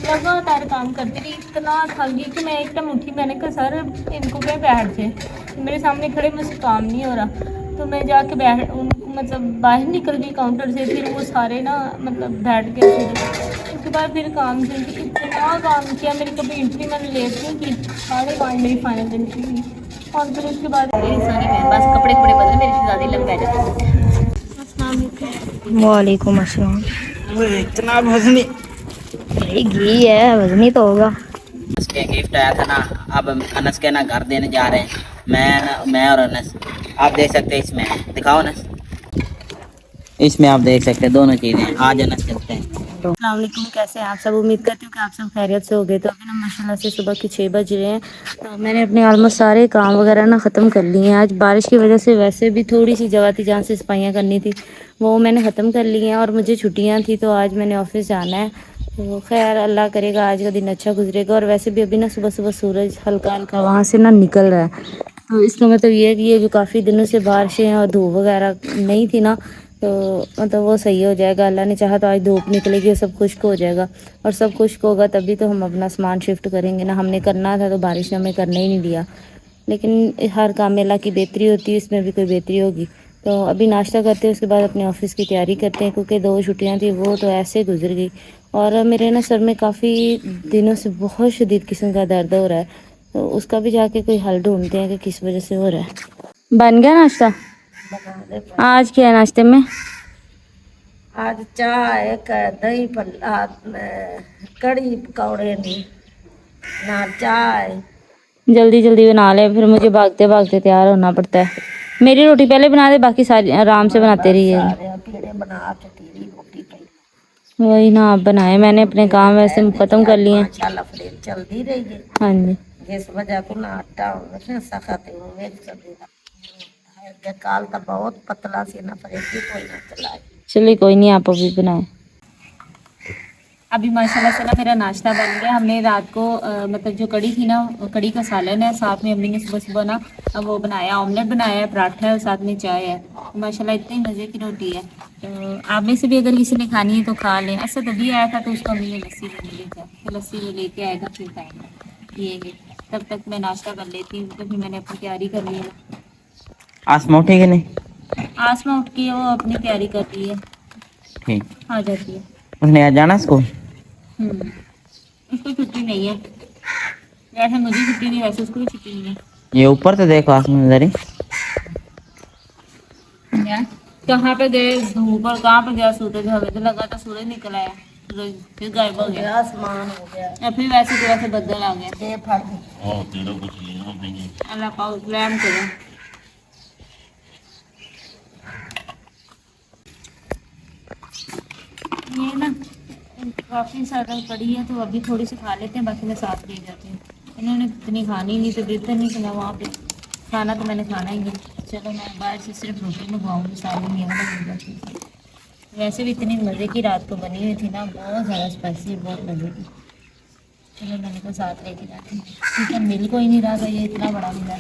लगातार काम करती रही, इतना थक गई कि मैं एक टाइम उठी, मैंने कहा सर इनको क्या बैठ जाए, मेरे सामने खड़े मुझसे काम नहीं हो रहा। तो मैं जाके बैठ मतलब बाहर निकल गई काउंटर से, फिर वो सारे ना मतलब बैठ गए। फिर उसके बाद फिर काम से इतना काम किया, मेरी कभी इंटरव्यू मैंने लेट नहीं की, 5:30 मेरी फाइनल इंटरव्यू हुई। और फिर उसके बाद बस कपड़े कपड़े बदले, मेरी शहजादी लग बैठ जाती। वालेकुम अस्सलाम। इतना वजनी भाई घी है, वजनी तो होगा। अनस के गिफ्ट आया था ना, अब अनस के ना घर देने जा रहे हैं। मैं और अनस, आप देख सकते हैं इसमें, दिखाओ अनस, इसमें आप देख सकते हैं दोनों चीजें। आज अनस चलते हैं। अस्सलाम वालेकुम, कैसे हैं आप सब? उम्मीद करती हूँ कि आप सब खैरियत से हो गए। तो अभी ना माशाल्लाह से सुबह के 6 बज रहे हैं। तो मैंने अपने ऑलमोस्ट सारे काम वगैरह ना ख़त्म कर लिए हैं। आज बारिश की वजह से वैसे भी थोड़ी सी जगह थी जहाँ से सफाइयाँ करनी थी, वो मैंने ख़त्म कर ली हैं। और मुझे छुट्टियाँ थी तो आज मैंने ऑफिस जाना है। तो खैर अल्लाह करेगा आज का दिन अच्छा गुजरेगा। और वैसे भी अभी ना सुबह सुबह सूरज हल्का हल्का वहाँ से ना निकल रहा है। तो इसका मतलब ये है कि ये जो काफ़ी दिनों से बारिशें और धूप वगैरह नहीं थी ना, तो मतलब वो सही हो जाएगा। अल्लाह ने चाहा तो आज धूप निकलेगी और सब खुश्क हो जाएगा। और सब खुश्क होगा तभी तो हम अपना सामान शिफ्ट करेंगे ना। हमने करना था तो बारिश ने हमें करने ही नहीं दिया। लेकिन हर काम में अल्लाह की बेहतरी होती है, इसमें भी कोई बेहतरी होगी। तो अभी नाश्ता करते हैं, उसके बाद अपने ऑफिस की तैयारी करते हैं, क्योंकि 2 छुट्टियां थी वो तो ऐसे गुजर गई। और मेरे ना सर में काफ़ी दिनों से बहुत शदीद किस्म का दर्द हो रहा है। तो उसका भी जाके कोई हल ढूंढते हैं कि किस वजह से हो रहा है। बन गया नाश्ता? आज क्या है नाश्ते में? आज चाय दही भल्ला कड़ी पकौड़े नहीं ना चाय। जल्दी जल्दी बना ले, फिर मुझे भागते भागते तैयार होना पड़ता है। मेरी रोटी पहले बना दे, बाकी सारी आराम से बनाते रहिए। पीड़े बना के तेरी रोटी पई वही ना, आप बनाए, मैंने अपने काम वैसे ख़त्म कर लिए हैं। माशाल्लाह फ्रेम चलती रही है। हाँ जी, जिस वजह को ना आटा सखत हुए चलेगा। काल तो बहुत पतला सी ना फ्रेम भी कोई ना चलाए। चलिए कोई नहीं, आप अभी बनाए। अभी माशाल्लाह से ना मेरा नाश्ता बन गया। हमने रात को मतलब जो कड़ी थी ना, कड़ी का सालन है, साथ में अम्मी ने सुबह सुबह ना वो बनाया, ऑमलेट बनाया है, पराठा है और साथ में चाय है। माशाल्लाह इतनी मज़े की रोटी है। तो आप में से भी अगर किसी ने खानी है तो खा लें। ऐसा तभी आया था तो उसको अम्मी ने लस्सी बनी ली था, तो लस्सी वो लेके आएगा फिर खाएंगे। ये तब तक मैं नाश्ता कर लेती हूँ, तो फिर मैंने अपनी तैयारी कर ली है। आसमा उठेगी नहीं? आसमा उठ के वो अपनी तैयारी कर रही है, ठीक, आ जाती है। उसने आज जाना स्कूल? उसको छुट्टी नहीं है, जैसे मुझे छुट्टी नहीं वैसे उसको भी छुट्टी नहीं है। ये ऊपर तो देखो आसमान जरी। क्या कहाँ पे गए धूप और कहाँ पे गया सूरज? हमें तो लगा था सूरज निकल आया, सूरज फिर गायब हो गया। आसमान हो गया या फिर वैसे की वैसे बदल आ गया। दे फड़ अल्लाह पाक रहम करो। ये ना काफ़ी ज़्यादा पड़ी है तो अभी थोड़ी सी खा लेते हैं, बाकी मैं साथ ले जाती हूँ। इन्होंने इतनी खानी नहीं तो देते नहीं कि मैं वहाँ पे खाना तो मैंने खाना ही है। चलो मैं बाहर से सिर्फ रोटी मंगवाऊँगी, सारी नहीं है। वैसे भी इतनी मज़े की रात को बनी हुई थी ना, बहुत ज़्यादा स्पाइसी, बहुत मज़े की। चलो मैंने तो साथ लेके जाती हूँ। चिकन मिल कोई नहीं रहा था, ये इतना बड़ा मिला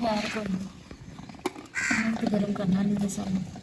यार को तो गर्म करना नहीं था सब।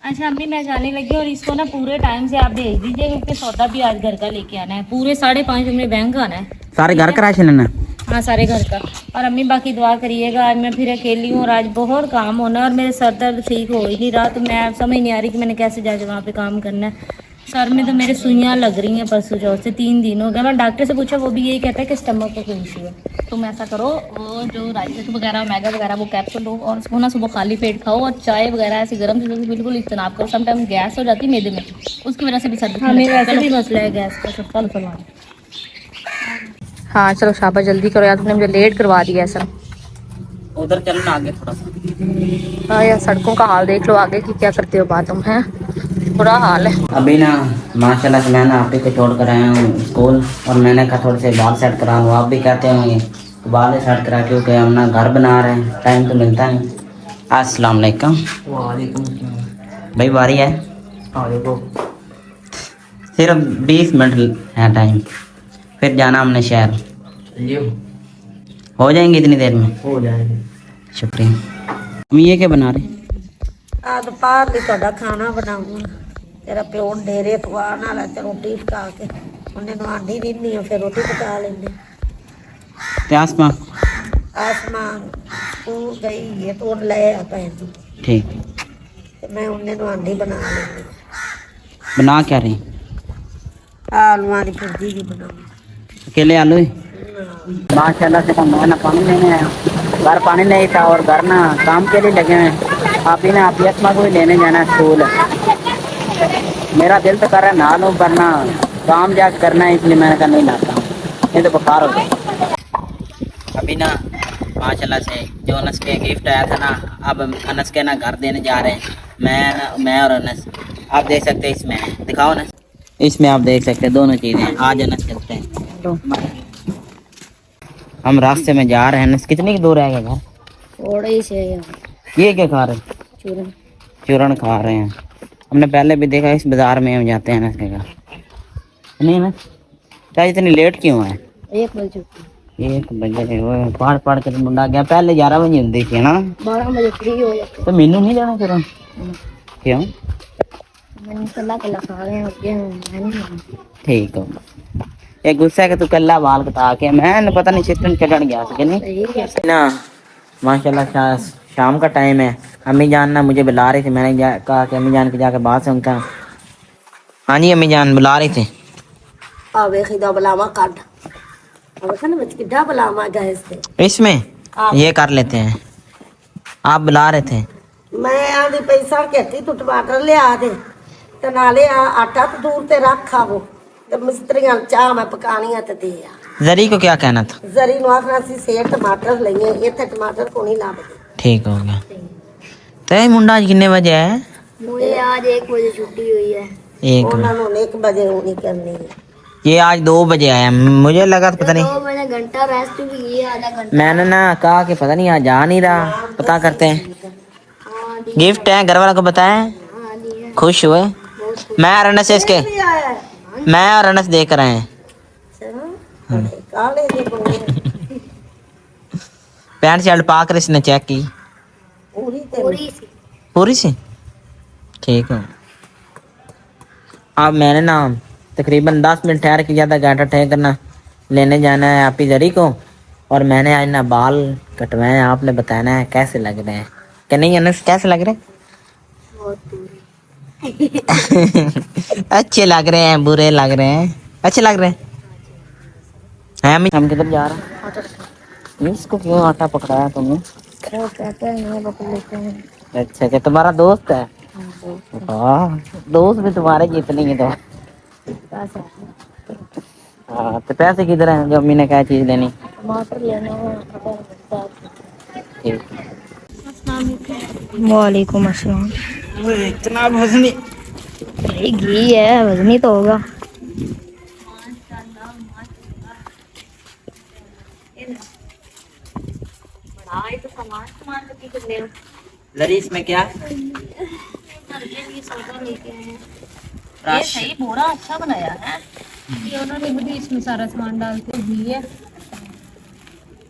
अच्छा अम्मी मैं जाने लगी, और इसको ना पूरे टाइम से आप भेज दीजिए, क्योंकि सौदा भी आज घर का लेके आना है। पूरे 5:30 हमने बैंक आना है। सारे घर का राशन है ना? हाँ सारे घर का। और अम्मी बाकी दुआ करिएगा, आज मैं फिर अकेली हूँ और आज बहुत काम होना है और मेरे सर दर्द ठीक हो ही नहीं रहा। तो मैं समझ नहीं आ रही कि मैंने कैसे जाके वहाँ पे काम करना है। सर में तो मेरे सुइयाँ लग रही हैं परसों चौथ से, 3 दिन हो गया। मैं डॉक्टर से पूछा, वो भी यही कहता है कि स्टमक का कोई इशू है। तुम ऐसा करो, वो जो राइस वगैरह मैगा वगैरह वो कैप्सूल लो, और उसको ना सुबह खाली पेट खाओ, और चाय वगैरह ऐसे गर्म चीज़ों से बिल्कुल इज्तनाब करो। समटाइम गैस हो जाती है मैदे में, उसकी वजह से भी सर्दी। हाँ मेरा वैसे भी मसला है गैस का। सब चलो हाँ चलो शाबा जल्दी करो यार, तुमने मुझे लेट करवा दिया सर। उधर चलना आगे थोड़ा सा। हाँ यार, सड़कों का हाल देख लो आगे की, क्या करते हो बात तुम, हैं बुरा हाल है। अभी ना माशाल्लाह से मैं ना आप ही को छोड़ कर आया हूँ स्कूल, और मैंने कहा थोड़े से बाल सेट करा लूँ। आप भी कहते होंगे तो बाल सेट करा, क्योंकि हम ना घर बना रहे हैं, टाइम तो मिलता नहीं। अस्सलाम वालेकुम। वालेकुम भाई, बारी है सिर्फ 20 मिनट है टाइम, फिर जाना हमने शहर। हो जाएंगे इतनी देर में? हो जाएंगे, शुक्रिया। हम ये क्या बना रहे? आज दोपहर भी थोड़ा खाना बनाऊंगा। ਤੇਰਾ ਪਿਓ ਡੇਰੇ ਤੋਂ ਆਉਣ ਵਾਲਾ ਤੇ ਰੋਟੀ ਪਕਾ ਕੇ ਉਹਨੇ ਨੂੰ ਆਂਦੀ ਰਹਿੰਦੀ ਆ ਫਿਰ ਰੋਟੀ ਪਕਾ ਲੈਂਦੇ ਤੇ ਆਸਮਾ ਆਸਮਾਨ ਸਕੂਲ ਗਈ ਹੈ ਤੋਂ ਲੈ ਆ ਪੈਣ ਦੀ ठीक ਤੇ ਮੈਂ ਉਹਨੇ ਨੂੰ ਆਂਦੀ ਬਣਾ ਲੈਂਦੀ बना क्या रही ਆਲੂਆਂ ਦੀ ਭੁਰਜੀ ਵੀ ਬਣਾਉਂਦੀ अकेले आलू ही माशाल्लाह से तो मैं ना पानी लेने आया घर पानी नहीं था और घर ना काम के लिए लगे हैं आप ही ने आप यशमा को ही लेने जाना है स्कूल मेरा दिल तो कर रहा है नहा लूँ पर ना काम जा करना है इसलिए मैंने कहा नहीं नहाता हूँ नहीं तो बुखार हो गया अभी ना माशाल्लाह से जो अनस के गिफ्ट आया था ना अब अनस के ना घर देने जा रहे हैं मैं और अनस आप देख सकते हैं इसमें दिखाओ ना इसमें आप देख सकते हैं दोनों चीज़ें आज अनस चलते हैं हम रास्ते में जा रहे हैं अनस कितनी दूर है घर थोड़ा ही से ये क्या खा रहे हैं चूरन चूरन खा रहे हैं हमने पहले भी देखा इस बाजार में हम जाते हैं अनस के घर नहीं ना क्या इतनी लेट क्यों है 1 बजे छुट्टी 1 बजे वो पढ़ के तो मुंडा गया पहले 11 बजे होती थी ना 12 बजे फ्री हो जाते तो मैनू नहीं जाना फिर क्यों मैंने कला खा रहे हैं और क्या मैं नहीं खाना। ठीक हो ये गुस्सा है कि तू कल्ला बाल कटा के मैं पता नहीं सिस्टम चढ़ गया कि नहीं सही है ना माशाल्लाह शाम का टाइम है अम्मी जान ना मुझे बुला रही थी मैंने कहा कि अम्मी जान की जाकर बात सुनता हूँ हाँ जी अम्मी जान बुला रही थी ਆ ਵੇਖੀ ਦਾ ਬਲਾਵਾ ਕੱਢ ਆ ਵੇਖ ਨਾ ਵਿੱਚ ਕਿੱਡਾ ਬਲਾਵਾ ਗੈਸ ਤੇ इसमें ये कर लेते हैं आप बुला रहे थे ਮੈਂ ਆਂਦੀ ਪੈਸਾ ਘੱਟੀ ਤੂੰ ਟਮਾਟਰ ਲਿਆ ਦੇ ਤੇ ਨਾਲੇ ਆ ਆਟਾ ਤੇ ਦੂਰ ਤੇ ਰੱਖ ਆਵੋ ਤੇ ਮਿਸਤਰੀਆਂ ਨੂੰ ਚਾਹ ਮੈਂ ਪਕਾਣੀ ਆ ਤੇ ਦੇ ਆ जरी को क्या कहना था ਜ਼ਰੀ ਨੂੰ ਆਖਣਾ ਸੀ ਸੇ ਟਮਾਟਰ ਲਈਏ ਇੱਥੇ ਟਮਾਟਰ ਕੋ ਨਹੀਂ ਲੱਭਦੇ ठीक हो गया तो ये मुंडा आज कितने बजे है मुझे आज 1 बजे छुट्टी हुई है एक ਉਹਨਾਂ ਨੂੰ 1 ਵਜੇ ਹੋਣੀ ਕਰਨੀ ਹੈ ये आज 2 बजे आया मुझे लगा था पता नहीं 2 मैंने घंटा रेस्ट भी किया आधा घंटा मैंने ना कहा कि पता नहीं आज जा नहीं रहा पता करते हैं गिफ्ट है घर वालों को बताएं खुश हुए मैं और अनस इसके मैं और अनस देख रहे हैं ਕਾਲੇ ਦੇ ਬਣੇ पैंट शर्ट पाकर इसने चेक की ਪੂਰੀ ਤੇ पूरी सी ठीक है अब मैंने ना तकरीबन 10 मिनट ठहर के ज़्यादा घंटा ठहर करना लेने जाना है आप ही जरी को और मैंने आज ना बाल कटवाए हैं आपने बताना है कैसे लग रहे हैं कि नहीं अनस कैसे लग रहे हैं अच्छे लग रहे हैं बुरे लग रहे हैं अच्छे लग रहे हैं हम किधर जा रहे हैं इसको क्यों आटा पकड़ाया तुमने वो कहते हैं ये लोग लेते हैं अच्छा अच्छा तुम्हारा दोस्त है वाह दोस्त भी तुम्हारे जितने ही तो हाँ तो पैसे किधर हैं जो अम्मी ने क्या चीज़ लेनी टमाटर लेना है ठीक वालेकुम अस्सलाम इतना भजनी ये घी है वजनी तो होगा लरी इसमें क्या ये सही बोरा अच्छा बनाया है ये उन्होंने भी इसमें सारा सामान डाल के घी है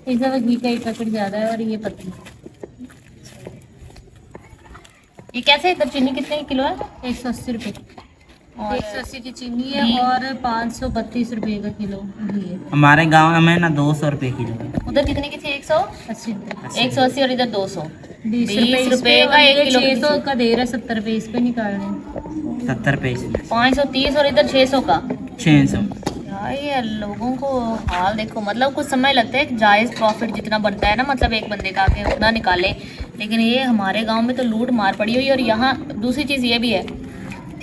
इस दफा घी का एक पैकेट ज्यादा है और ये पतली ये कैसे इधर चीनी कितने की किलो है 180 रुपये 180 की चीनी है और 532 रुपये का किलो घी है हमारे गांव में ना 200 रुपये किलो है उधर कितने की थी 180 180 और इधर 200 20 रुपए का 1 किलो 600 का दे रहा है 70 रुपए इस पे निकाल रहे हैं 70 पैसे 530 और इधर 600 का 600 यार ये लोगों को हाल देखो मतलब कुछ समय लगता है जायज़ प्रॉफिट जितना बनता है ना मतलब एक बंदे का के उतना निकाले लेकिन ये हमारे गांव में तो लूट मार पड़ी हुई और यहाँ दूसरी चीज़ ये भी है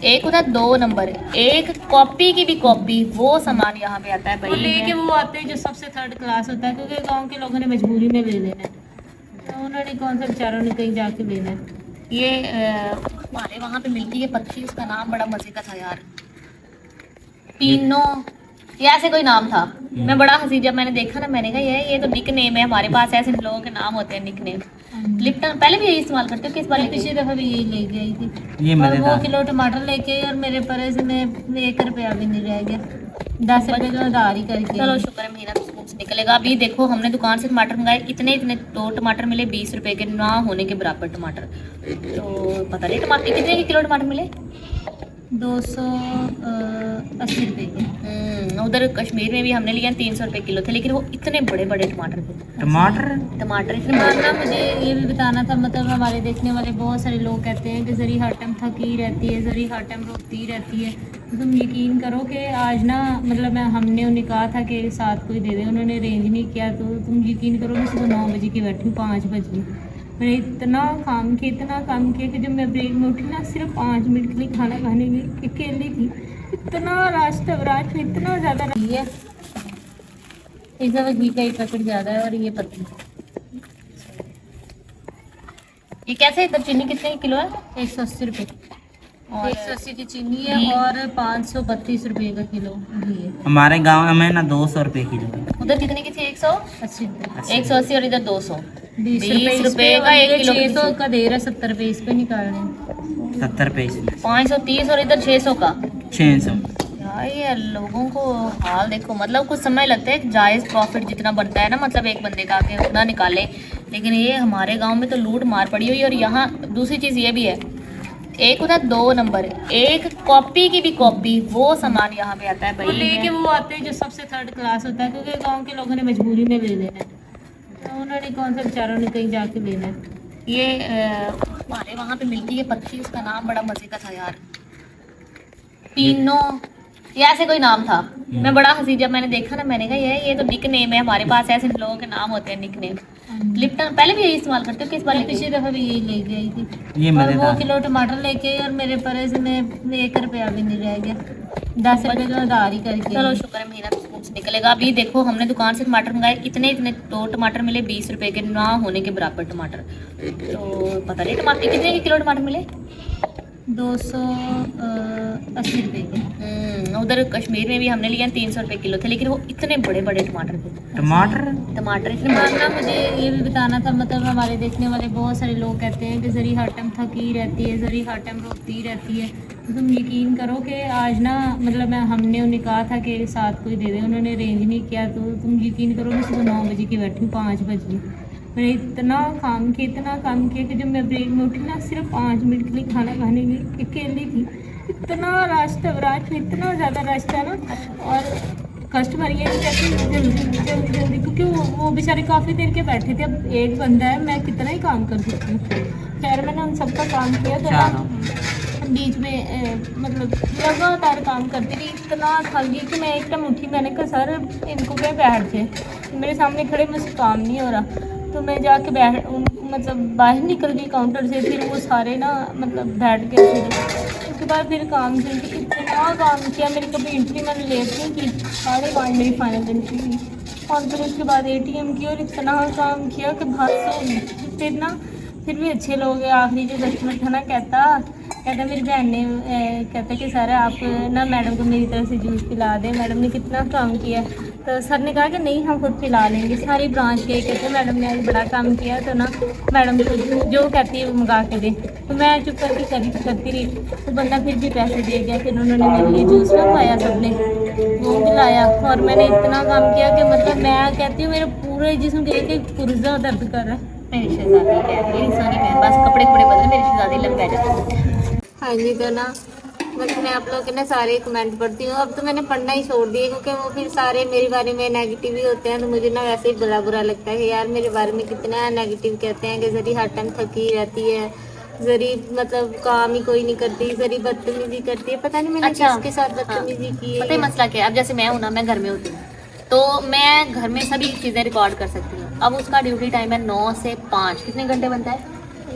एक होता है 2 नंबर एक कॉपी की भी कॉपी वो सामान यहाँ पे आता है भाई लेके वो आते हैं जो सबसे थर्ड क्लास होता है क्योंकि गांव के लोगों ने मजबूरी में ले लेना है तो उन्होंने कौन सा बेचारों ने कहीं जाके लेना है ये हमारे वहाँ पे मिलती है पत्ती उसका नाम बड़ा मज़े का था यार पीनो ये ऐसे कोई नाम था मैं बड़ा हंसी जब मैंने देखा ना मैंने कहा ये तो निक नेम है हमारे पास ऐसे लोगों के नाम होते हैं निक नेम लिप्टन पहले भी यही इस्तेमाल करते हो किस बार पिछली दफा भी यही लेके आई थी ये और वो मजेदार किलो टमाटर लेके आई और मेरे पर्स में 1 रुपया भी नहीं रह गया 10 रुपये का उधार ही करके चलो शुक्र है महीना तो स्कूल से निकलेगा अभी देखो हमने दुकान से टमाटर मंगाए इतने 2 टमाटर मिले 20 रुपए के ना होने के बराबर टमाटर तो पता नहीं टमाटर कितने के किलो टमाटर मिले 280 रुपए के। उधर कश्मीर में भी हमने लिया 300 रुपए किलो थे, लेकिन वो इतने बड़े बड़े टमाटर थे। टमाटर टमाटर इतने और बड़े। ना मुझे ये भी बताना था, मतलब हमारे देखने वाले बहुत सारे लोग कहते हैं कि जरी हर टाइम थकी रहती है, जरी हर टाइम रोती रहती है। तुम यकीन करो कि आज ना मतलब हमने उन्हें कहा था कि साथ कोई दे दे, उन्होंने अरेंज नहीं किया। तो तुम यकीन करो मैं सुबह 9 बजे की बैठी हूँ, 5 बजे मैंने इतना काम किया कि जब मैं ब्रेक में उठी ना सिर्फ 5 मिनट के लिए खाना खाने की अकेली थी। इतना रास्ता रात में इतना ज़्यादा रही है। इस दफ़ा घी का ही पैकेट ज़्यादा है और ये पतली। ये कैसे इधर चीनी कितने किलो है? 180 रुपये। और 180 की चीनी है घी? और 532 रुपये का किलो घी है। हमारे गांव में ना 200 रुपए किलो है। उधर कितने की थी? 80 रुपये। 180 और इधर 200। 20 20 रुपये रुपए का 1 किलो 600 का दे रहा है, 70 रुपये इस पे निकाल रहे हैं। 70 रुपए इसमें 530 और इधर 600 का। 600। यार ये लोगों को हाल देखो, मतलब कुछ समय लगता है जायज़ प्रॉफिट जितना बनता है ना, मतलब एक बंदे का के उतना निकाले। लेकिन ये हमारे गांव में तो लूट मार पड़ी हुई है। और यहाँ दूसरी चीज़ ये भी है, एक होता है 2 नंबर, एक कॉपी की भी कॉपी, वो सामान यहाँ पे आता है वो भाई। लेके वो आते हैं जो सबसे थर्ड क्लास होता है, क्योंकि गांव के लोगों ने मजबूरी में ले लेना है, तो उन्होंने कौन सा बेचारों ने कहीं जाके लेना है। ये हमारे वहाँ पे मिलती है पत्ती, उसका नाम बड़ा मज़े का था यार, पीनो या ऐसे कोई नाम था। मैं बड़ा हंसी जब मैंने देखा ना, मैंने कहा ये तो निक नेम है, हमारे पास ऐसे लोगों के नाम होते हैं निक नेम। लिप्टन पहले भी यही इस्तेमाल करते हो, किस बार मैं लेके पिछली दफा भी यही लेके आई थी। ये और वो मजेदार। किलो टमाटर लेके आई और मेरे पर्स में 1 रुपया भी नहीं रह गया। 10 रुपये का उधार ही करके चलो आई। शुक्र है महीना तो मुंह से निकलेगा। अभी देखो हमने दुकान से टमाटर मंगाए, इतने इतने तो टमाटर मिले 20 रुपए के, ना होने के बराबर टमाटर। तो पता नहीं टमाटर कितने के किलो टमाटर मिले? 280 रुपये के। उधर कश्मीर में भी हमने लिया 300 रुपए किलो थे, लेकिन वो इतने बड़े बड़े टमाटर थे। टमाटर टमाटर इतने और बड़े। ना मुझे ये भी बताना था, मतलब हमारे देखने वाले बहुत सारे लोग कहते हैं कि जरी हर टाइम थकी रहती है, जरी हर टाइम रोती रहती है। तो तुम यकीन करो कि आज ना मतलब हमने उन्हें कहा था कि साथ कोई दे दे, उन्होंने अरेंज नहीं किया। तो तुम यकीन करो मैं सुबह 9 बजे की बैठी हूँ, 5 बजे मैंने इतना काम किया कि जब मैं ब्रेक में उठी ना सिर्फ 5 मिनट के लिए खाना खाने की अकेली थी। इतना रास्ता रात में इतना ज़्यादा रास्ता ना, और कस्टमर ये नहीं कहते जल्दी, क्योंकि वो बेचारे काफ़ी देर के बैठे थे। अब एक बंदा है, मैं कितना ही काम कर सकती हूँ। खैर मैंने उन सबका काम किया, तो ना बीच में मतलब लगातार काम करती रही, इतना थक गई कि मैं एक टाइम उठी, मैंने कहा सर इनको क्या बैठ थे, मेरे सामने खड़े मुझसे काम नहीं हो रहा। तो मैं जाके मतलब बाहर निकल गई काउंटर से, फिर वो सारे ना मतलब बैठ गए। फिर उसके बाद फिर काम से इतना काम किया, मेरी कभी एंट्री मैंने लेट नहीं की, 5:30 मेरी फाइनल एंट्री हुई। और फिर उसके बाद ATM की, और इतना काम किया कि भाग। फिर ना फिर भी अच्छे लोग हैं। आखिरी जो कस्टमर था ना, कहता मेरी बहन ने कहता कि सर आप ना मैडम को मेरी तरफ से जूस पिला दें, मैडम ने कितना काम किया। तो सर ने कहा कि नहीं हम खुद पिला लेंगे। सारी ब्रांच के कहते मैडम ने आज बड़ा काम किया, तो ना मैडम को जो कहती है वो मंगा के दे। तो मैं चुप करके करती रही। तो बंदा फिर भी पैसे दे गया। फिर उन्होंने मेरे लिए जूस मंगवाया, सबने वो पिलाया। और मैंने इतना काम किया कि मतलब मैं कहती हूँ मेरे पूरे जिस्म के एक पुर्जा दर्द कर रहा है। मेरी शहजादी क्या है, मेरी सोनी बहन, बस कपड़े बदले मेरी शहजादी लग जाती। हाँ जी, तो ना बस मैं आप लोगों के ना सारे कमेंट पढ़ती हूँ। अब तो मैंने पढ़ना ही छोड़ दिया, क्योंकि वो फिर सारे मेरे बारे में नेगेटिव ही होते हैं। तो मुझे ना वैसे ही बुरा लगता है कि यार मेरे बारे में कितना नेगेटिव कहते हैं कि जरी हर टाइम थकी रहती है, जरी मतलब काम ही कोई नहीं करती, जरी बदतमीजी करती है। पता नहीं मैंने अच्छा, किसके साथ बदतमीजी की पता है है। मसला क्या है? अब जैसे मैं हूँ ना, मैं घर में होती हूँ तो मैं घर में सभी चीज़ें रिकॉर्ड कर सकती हूँ। अब उसका ड्यूटी टाइम है 9 से 5, कितने घंटे बनता है?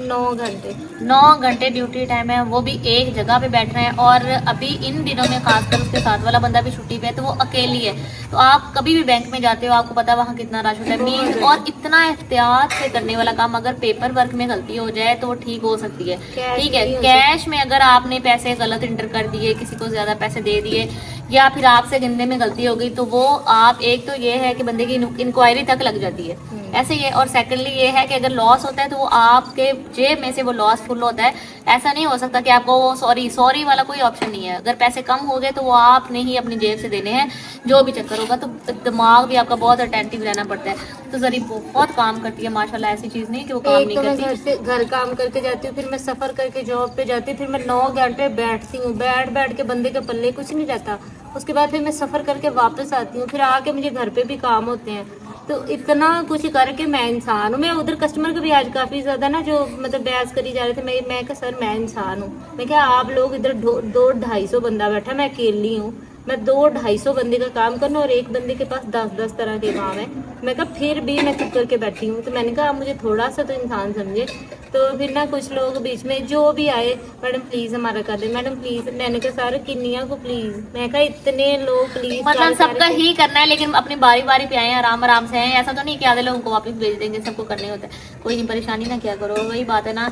9 घंटे। 9 घंटे ड्यूटी टाइम है, वो भी एक जगह पे बैठना है। और अभी इन दिनों में खासकर उसके साथ वाला बंदा भी छुट्टी पे है, तो वो अकेली है। तो आप कभी भी बैंक में जाते हो, आपको पता है वहाँ कितना रश होता है मीन, और इतना एहतियात से करने वाला काम। अगर पेपर वर्क में गलती हो जाए तो वो ठीक हो सकती है, ठीक है। कैश में अगर आपने पैसे गलत इंटर कर दिए, किसी को ज्यादा पैसे दे दिए, या फिर आपसे गिनने में गलती हो गई, तो वो आप एक तो ये है कि बंदे की इंक्वायरी तक लग जाती है, ऐसे ही है। और सेकेंडली ये है कि अगर लॉस होता है तो वो आपके जेब में से वो लॉस फुल होता है। ऐसा नहीं हो सकता कि आपको वो सॉरी वाला कोई ऑप्शन नहीं है। अगर पैसे कम हो गए तो वो आपने ही अपनी जेब से देने हैं, जो भी चक्कर होगा। तो दिमाग भी आपका बहुत अटेंटिव रहना पड़ता है। तो जरी बहुत काम करती है माशाल्लाह, ऐसी चीज़ नहीं कि वो काम नहीं करती। घर काम करके जाती हूँ, फिर मैं सफर करके जॉब पे जाती हूँ, फिर मैं 9 घंटे बैठती हूँ, बैठ के बंदे के पल्ले कुछ नहीं रहता। उसके बाद फिर मैं सफर करके वापस आती हूँ, फिर आके मुझे घर पे भी काम होते हैं। तो इतना कुछ करके मैं इंसान हूँ। मैं उधर कस्टमर को भी आज काफी ज्यादा ना जो मतलब बहस करी जा रहे थे, मैं कहा सर मैं इंसान हूँ। मैं क्या आप लोग इधर 200-250 बंदा बैठा, मैं अकेली हूँ। मैं 200-250 बंदे का काम करना और एक बंदे के पास 10-10 तरह के काम है। मैं कहा फिर भी मैं चुप करके बैठी हूँ। तो मैंने कहा आप मुझे थोड़ा सा तो इंसान समझे। तो फिर ना कुछ लोग बीच में जो भी आए, मैडम प्लीज हमारा कर दे, मैडम प्लीज। मैंने कहा सर किन्निया को प्लीज। मैं कहा इतने लोग प्लीज, मतलब सबका ही करना है, लेकिन अपनी बारी बारी पे आए, आराम से आए। ऐसा तो नहीं कि आधे लोगों को वापस भेज देंगे, सबको करने होता है। कोई नहीं, परेशानी ना क्या करो, वही बात है ना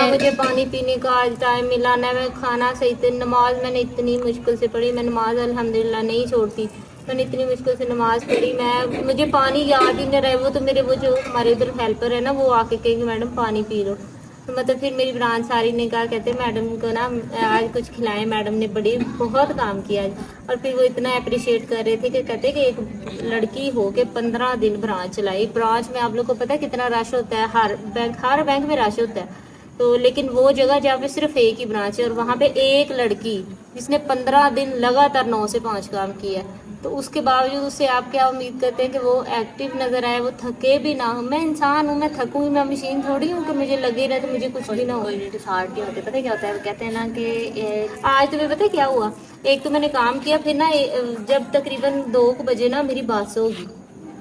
मुझे पानी पीने का आज टाइम मिला ना, मैं खाना सही थे। नमाज मैंने इतनी मुश्किल से पढ़ी, मैं नमाज अल्हम्दुलिल्लाह नहीं छोड़ती। मैंने इतनी मुश्किल से नमाज पढ़ी, मुझे पानी याद ही नहीं रहे। वो तो मेरे वो जो हमारे उधर हेल्पर है ना, वो आके कहेंगे मैडम पानी पी लो। तो मतलब फिर मेरी ब्रांच सारी ने कहा, कहते मैडम को ना आज कुछ खिलाएं, मैडम ने बहुत काम किया आज। और फिर वो इतना अप्रिशिएट कर रहे थे कि कहते कि एक लड़की हो के 15 दिन ब्रांच चलाई। ब्रांच में आप लोग को पता है कितना रश होता है, हर बैंक में रश होता है। तो लेकिन वो जगह जहाँ पे सिर्फ एक ही ब्रांच है और वहाँ पे एक लड़की जिसने 15 दिन लगातार 9 से 5 काम किया, तो उसके बावजूद उससे आप क्या उम्मीद करते हैं कि वो एक्टिव नजर आए, वो थके भी ना हो। मैं इंसान हूँ, मैं थकूँ, मैं मशीन थोड़ी हूँ कि मुझे लगे रहे तो मुझे कुछ भी ना हो। डिसहार्ट नहीं होते। पता क्या होता है, वो कहते हैं ना कि आज तुम्हें पता है क्या हुआ, एक तो मैंने काम किया, फिर ना जब तकरीबन 2 बजे ना मेरी बात होगी।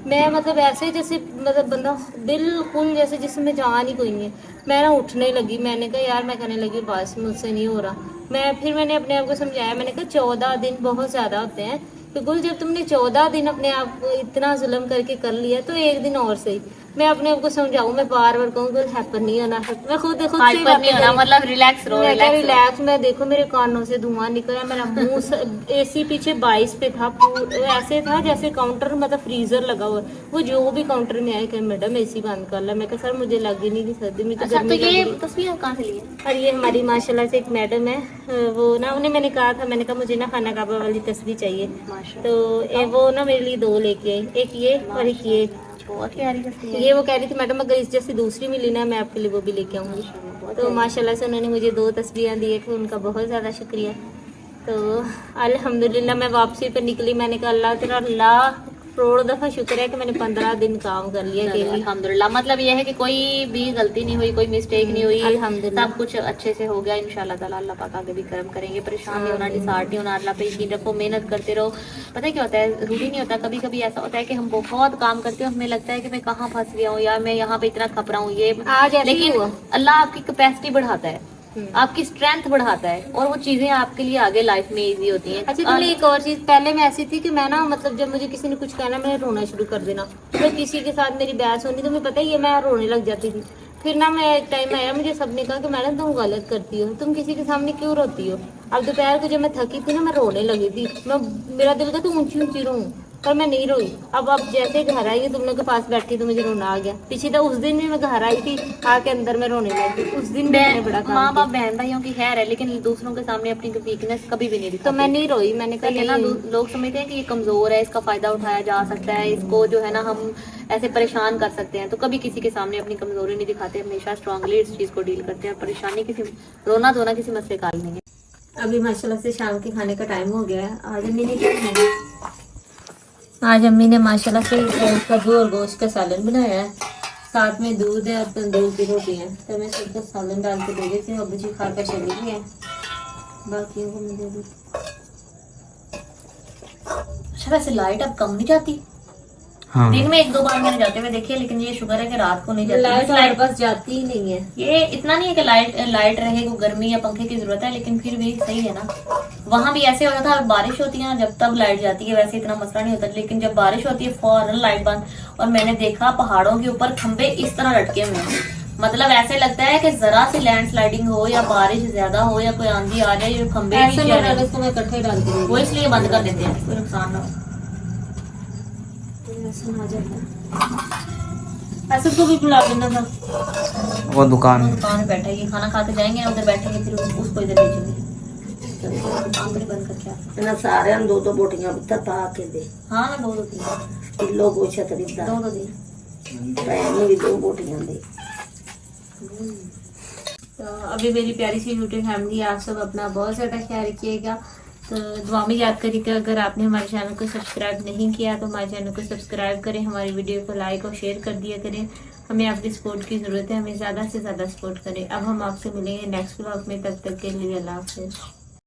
मैं मतलब ऐसे जैसे मतलब बंदा बिल्कुल जैसे जिसमें जान ही कोई नहीं है। मैं ना उठने लगी, मैंने कहा यार मैं कहने लगी बस मुझसे नहीं हो रहा। फिर मैंने अपने आप को समझाया, मैंने कहा 14 दिन बहुत ज़्यादा होते हैं। तो गुल जब तुमने 14 दिन अपने आप को इतना जुल्म करके कर लिया तो एक दिन और सही। मैं अपने आप को समझाऊं, मैं बार बार कहूँ गुल हैपर नहीं होना, मैं खुद से नहीं होना, मतलब रिलैक्स रहो, रिलैक्स। मैं देखो मेरे कानों से धुआं निकल रहा, मेरा मुंह एसी पीछे 22 पे था, ऐसे था जैसे काउंटर मतलब फ्रीजर लगा हुआ। वो जो भी काउंटर में आए, कहे मैडम एसी बंद कर ला। मैं कहा सर मुझे लग ही नहीं रही सर्दी में, तो अच्छा, गर्मी तो ये तस्वीर कहाँ से ली है? और ये हमारी माशाल्लाह से एक मैडम है, वो ना उन्हें मैंने कहा था, मैंने कहा मुझे ना खाना काबा वाली तस्वीर चाहिए। तो वो ना मेरे लिए 2 लेके आई, एक ये और एक ये। बहुत प्यारी तस्वीर है। ये वो कह रही थी मैडम अगर इस जैसी दूसरी मिली ना मैं आपके लिए वो भी लेके आऊंगी। तो माशाल्लाह से उन्होंने मुझे 2 तस्वीरें दी थी, उनका बहुत ज़्यादा शुक्रिया। तो अल्हम्दुलिल्लाह मैं वापसी पर निकली, मैंने कहा अल्लाह तेरा लाख करोड़ दफ़ा शुक्र है कि मैंने 15 दिन काम कर लिया अकेली। अल्हम्दुलिल्लाह, मतलब ये है कि कोई भी गलती नहीं हुई, कोई मिस्टेक नहीं हुई, अल्हम्दुलिल्लाह सब कुछ अच्छे से हो गया। इंशाल्लाह ताला अल्लाह पाक आगे भी करम करेंगे। परेशान नहीं होना, डिसार्ट नहीं होना, अल्लाह पे यकीन रखो, मेहनत करते रहो। पता है क्या होता है, जरूरी नहीं होता, कभी कभी ऐसा होता है कि हम बहुत काम करते हो, हमें लगता है कि मैं कहाँ फंस गया हूँ यार, मैं यहाँ पे इतना खप रहा हूँ ये आज, लेकिन अल्लाह आपकी कैपेसिटी बढ़ाता है, आपकी स्ट्रेंथ बढ़ाता है और वो चीजें आपके लिए आगे लाइफ में इजी होती हैं। अच्छा तुमने एक और चीज, पहले मैं ऐसी थी कि मैं ना मतलब जब मुझे किसी ने कुछ कहना मैंने रोना शुरू कर देना। तो किसी के साथ मेरी बहस होनी तो मुझे पता ही है मैं रोने लग जाती थी। फिर ना मैं एक टाइम आया, मुझे सबने कहा कि मैडम तुम गलत करती हो, तुम किसी के सामने क्यों रोती हो। अब दोपहर को जब मैं थकी थी ना मैं रोने लगी थी, मेरा दिल का तो ऊंची ऊंची रोऊं, पर मैं नहीं रोई। अब जैसे घर आई तुम लोग के पास बैठी तो मुझे रोना आ गया। पीछे तो उस दिन भी मैं घर आई थी, आके अंदर में रोने लगी। उस दिन मैंने बड़ा काम माँ बाप बहन भाइयों की खैर है, लेकिन दूसरों के सामने अपनी वीकनेस कभी भी नहीं दिखाते। तो मैं नहीं रोई, मैंने कहा ना लोग समझते हैं कि ये कमजोर है, इसका फायदा उठाया जा सकता है, इसको जो है ना हम ऐसे परेशान कर सकते हैं। तो कभी किसी के सामने अपनी कमजोरी नहीं दिखाते, हमेशा स्ट्रांगली इस चीज को डील करते हैं। परेशानी किसी रोना धोना किसी मसले का नहीं है। अभी माशाल्लाह से शाम के खाने का टाइम हो गया है। आज अम्मी ने क्या बनाया, आज अम्मी ने माशाल्लाह से कद्दू और गोश्त का सालन बनाया है, साथ में दूध है और तंदूर की रोटी है। तो मैं सबको सालन डाल के दे देती हूँ, अबू जी खाकर चली गई है, बाकियों को मैं दे दी। अच्छा वैसे लाइट अब कम नहीं जाती? हाँ। दिन में 1-2 बार मैंने जाते हुए देखिए, लेकिन ये शुक्र है कि रात को नहीं जाती। लाइट हमारे पास जाती ही नहीं है। ये इतना नहीं है कि लाइट रहे को गर्मी या पंखे की जरूरत है, लेकिन फिर भी सही है ना। वहां भी ऐसे होता था, बारिश होती है जब तब लाइट जाती है, वैसे इतना मसला नहीं होता, लेकिन जब बारिश होती है फौरन लाइट बंद। और मैंने देखा पहाड़ों के ऊपर खंबे इस तरह लटके हुए हैं, मतलब ऐसे लगता है कि जरा सी लैंडस्लाइडिंग हो या बारिश ज्यादा हो या कोई आंधी आ जाए, ये खंबे इकट्ठे डालती हूँ, वो इसलिए बंद कर देते हैं, कोई नुकसान ना हो। असद को भी बुला लेना था, वो दुकान वो दुकान में बैठा है, ये खाना खा के जाएंगे ना, उधर बैठेंगे, फिर उसको इधर भेजेंगे। दुकान पर बंद करके आते। ਇਹਨਾਂ ਸਾਰਿਆਂ ਨੂੰ 2-2 ਬੋਟੀਆਂ ਪੁੱਤਰ ਪਾ ਕੇ ਦੇ हाँ ना 2 दी, ਕਿਲੋ ਗੋਸ਼ਤ ਖਰੀਦਾ 2 दी। ਭੈਣ ਨੂੰ ਵੀ 2 ਬੋਟੀਆਂ ਦੇ तो अभी मेरी प्यारी सी यूट्यूब फैमिली, आप सब अपना बहुत ज़्यादा ख्याल रखिएगा। तो दुआ में याद करिएगा, अगर आपने हमारे चैनल को सब्सक्राइब नहीं किया तो हमारे चैनल को सब्सक्राइब करें, हमारी वीडियो को लाइक और शेयर कर दिया करें। हमें आपकी सपोर्ट की ज़रूरत है, हमें ज़्यादा से ज़्यादा सपोर्ट करें। अब हम आपसे मिलेंगे नेक्स्ट व्लॉग में, तब तक के लिए अल्लाह हाफ़िज़।